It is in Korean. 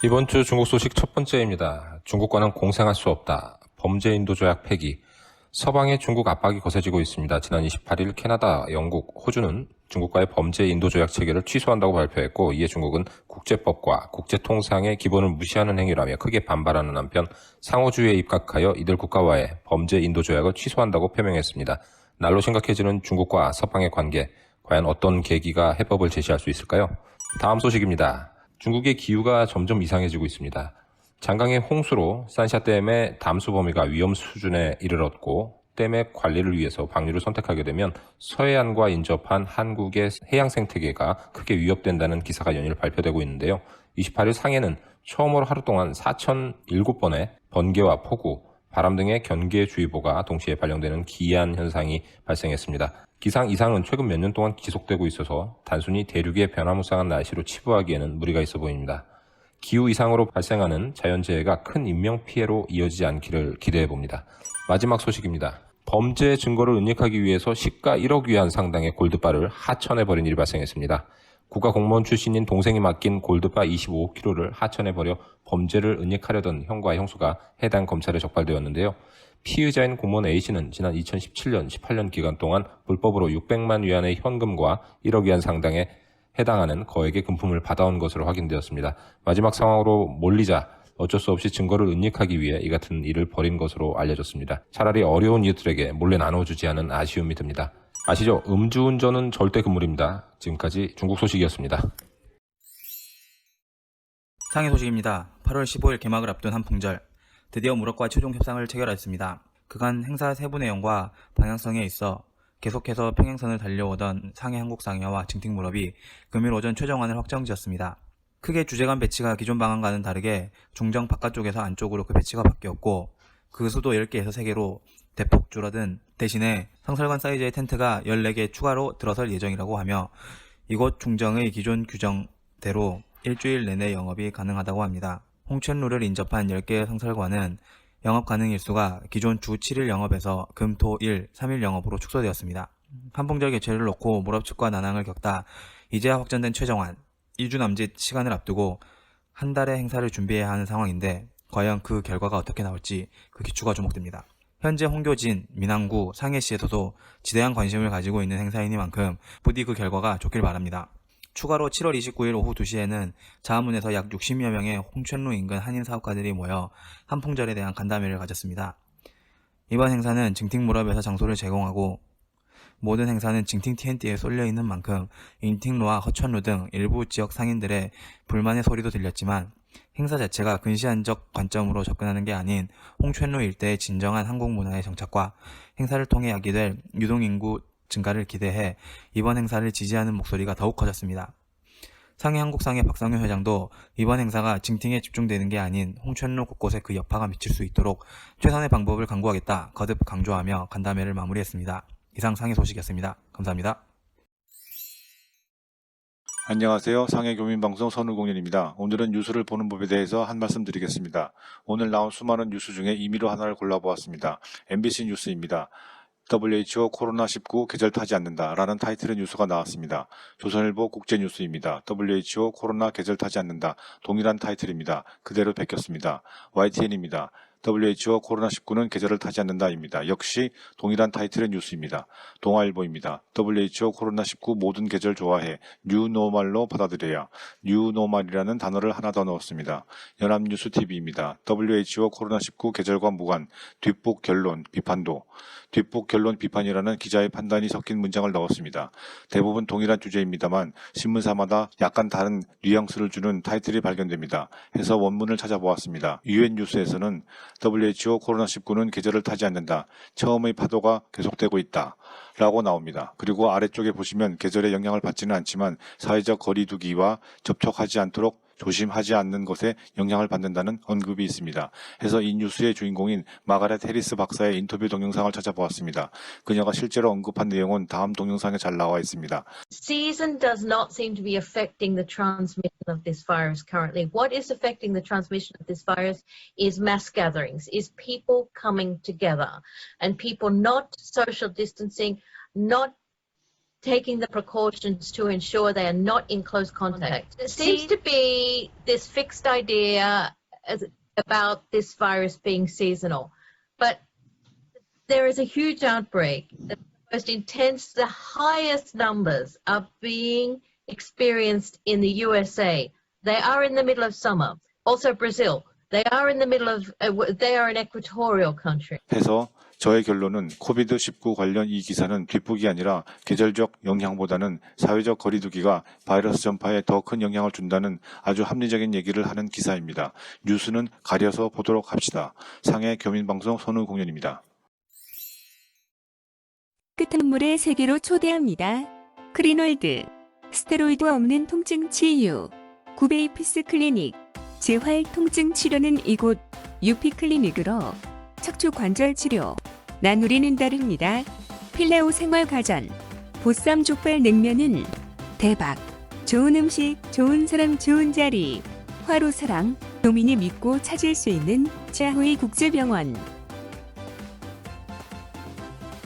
이번 주 중국 소식 첫 번째입니다. 중국과는 공생할 수 없다. 범죄 인도 조약 폐기. 서방의 중국 압박이 거세지고 있습니다. 지난 28일 캐나다, 영국, 호주는 중국과의 범죄 인도 조약 체결을 취소한다고 발표했고, 이에 중국은 국제법과 국제통상의 기본을 무시하는 행위라며 크게 반발하는 한편 상호주의에 입각하여 이들 국가와의 범죄 인도 조약을 취소한다고 표명했습니다. 날로 심각해지는 중국과 서방의 관계, 과연 어떤 계기가 해법을 제시할 수 있을까요? 다음 소식입니다. 중국의 기후가 점점 이상해지고 있습니다. 장강의 홍수로 산샤댐의 담수 범위가 위험 수준에 이르렀고, 댐의 관리를 위해서 방류를 선택하게 되면 서해안과 인접한 한국의 해양 생태계가 크게 위협된다는 기사가 연일 발표되고 있는데요. 28일 상해는 처음으로 하루 동안 4,007번의 번개와 폭우, 바람 등의 경계주의보가 동시에 발령되는 기이한 현상이 발생했습니다. 기상 이상은 최근 몇 년 동안 지속되고 있어서 단순히 대륙의 변화무쌍한 날씨로 치부하기에는 무리가 있어 보입니다. 기후 이상으로 발생하는 자연재해가 큰 인명피해로 이어지지 않기를 기대해봅니다. 마지막 소식입니다. 범죄 증거를 은닉하기 위해서 시가 1억 위안 상당의 골드바를 하천해버린 일이 발생했습니다. 국가공무원 출신인 동생이 맡긴 골드바 25kg를 하천해버려 범죄를 은닉하려던 형과 형수가 해당 검찰에 적발되었는데요. 피의자인 공무원 A씨는 지난 2017년, 18년 기간 동안 불법으로 600만 위안의 현금과 1억 위안 상당에 해당하는 거액의 금품을 받아온 것으로 확인되었습니다. 마지막 상황으로 몰리자 어쩔 수 없이 증거를 은닉하기 위해 이 같은 일을 벌인 것으로 알려졌습니다. 차라리 어려운 이웃들에게 몰래 나눠주지 않은 아쉬움이 듭니다. 아시죠? 음주운전은 절대 금물입니다. 지금까지 중국 소식이었습니다. 상해 소식입니다. 8월 15일 개막을 앞둔 한풍절, 드디어 무럭과 최종 협상을 체결했습니다. 그간 행사 세부 내용과 방향성에 있어 계속해서 평행선을 달려오던 상해 한국상해와 징팅무럽이 금일 오전 최종안을 확정지었습니다. 크게 주재관 배치가 기존 방안과는 다르게 중정 바깥쪽에서 안쪽으로 그 배치가 바뀌었고, 그 수도 10개에서 3개로 대폭 줄어든 대신에 상설관 사이즈의 텐트가 14개 추가로 들어설 예정이라고 하며, 이곳 중정의 기존 규정대로 일주일 내내 영업이 가능하다고 합니다. 홍천루를 인접한 10개의 상설관은 영업 가능 일수가 기존 주 7일 영업에서 금, 토, 일, 3일 영업으로 축소되었습니다. 한풍절 개최를 놓고 무럽 측과 난항을 겪다 이제야 확정된 최종안, 2주 남짓 시간을 앞두고 한 달의 행사를 준비해야 하는 상황인데, 과연 그 결과가 어떻게 나올지 그 기추가 주목됩니다. 현재 홍교진, 민항구, 상해시에서도 지대한 관심을 가지고 있는 행사이니만큼 부디 그 결과가 좋길 바랍니다. 추가로 7월 29일 오후 2시에는 자문에서 약 60여 명의 홍천루 인근 한인 사업가들이 모여 한풍절에 대한 간담회를 가졌습니다. 이번 행사는 징팅무럽에서 장소를 제공하고, 모든 행사는 징팅 TNT에 쏠려있는 만큼 인팅루와 허천루 등 일부 지역 상인들의 불만의 소리도 들렸지만, 행사 자체가 근시안적 관점으로 접근하는 게 아닌 홍천루 일대의 진정한 한국 문화의 정착과 행사를 통해 야기될 유동인구 증가를 기대해 이번 행사를 지지하는 목소리가 더욱 커졌습니다. 상해 한국상해 박상효 회장도 이번 행사가 징팅에 집중되는 게 아닌 홍천루 곳곳에 그 여파가 미칠 수 있도록 최선의 방법을 강구하겠다 거듭 강조하며 간담회를 마무리했습니다. 이상 상해 소식이었습니다. 감사합니다. 안녕하세요. 상해교민방송 선우공연입니다. 오늘은 뉴스를 보는 법에 대해서 한 말씀 드리겠습니다. 오늘 나온 수많은 뉴스 중에 임의로 하나를 골라보았습니다. MBC 뉴스입니다. WHO 코로나19 계절 타지 않는다 라는 타이틀의 뉴스가 나왔습니다. 조선일보 국제뉴스입니다. WHO 코로나 계절 타지 않는다. 동일한 타이틀입니다. 그대로 베꼈습니다. YTN입니다. WHO 코로나19는 계절을 타지 않는다입니다. 역시 동일한 타이틀의 뉴스입니다. 동아일보입니다. WHO 코로나19 모든 계절 좋아해 뉴노멀로 받아들여야. 뉴노멀이라는 단어를 하나 더 넣었습니다. 연합뉴스TV입니다. WHO 코로나19 계절과 무관 뒷북 결론 비판도. 뒷북 결론 비판이라는 기자의 판단이 섞인 문장을 넣었습니다. 대부분 동일한 주제입니다만 신문사마다 약간 다른 뉘앙스를 주는 타이틀이 발견됩니다. 해서 원문을 찾아보았습니다. UN 뉴스에서는 WHO 코로나19는 계절을 타지 않는다. 처음의 파도가 계속되고 있다. 라고 나옵니다. 그리고 아래쪽에 보시면 계절의 영향을 받지는 않지만 사회적 거리두기와 접촉하지 않도록 조심하지 않는 것에 영향을 받는다는 언급이 있습니다. 해서 이 뉴스의 주인공인 마가렛 해리스 박사의 인터뷰 동영상을 찾아보았습니다. 그녀가 실제로 언급한 내용은 다음 동영상에 잘 나와 있습니다. Season does not seem to be affecting the transmission of this virus currently. What is affecting the transmission of this virus is mass gatherings, is people coming together and people not social distancing, not taking the precautions to ensure they are not in close contact. There seems to be this fixed idea about this virus being seasonal, but there is a huge outbreak. The most intense, the highest numbers are being experienced in the USA. They are in the middle of summer. Also Brazil. They are in the middle of, they are an equatorial country. 해서 저의 결론은 코비드-19 관련 이 기사는 뒷북이 아니라 계절적 영향보다는 사회적 거리두기가 바이러스 전파에 더 큰 영향을 준다는 아주 합리적인 얘기를 하는 기사입니다. 뉴스는 가려서 보도록 합시다. 상해 교민방송 선우공연입니다. 끝물의 세계로 초대합니다. 크리놀드, 스테로이드 없는 통증 치유, 구베이피스 클리닉, 재활 통증 치료는 이곳 유피클리닉으로 척추 관절 치료, 나누리는 다릅니다. 필레오 생활 가전, 보쌈 족발 냉면은 대박. 좋은 음식, 좋은 사람, 좋은 자리. 화로사랑, 도민이 믿고 찾을 수 있는 자후이 국제병원.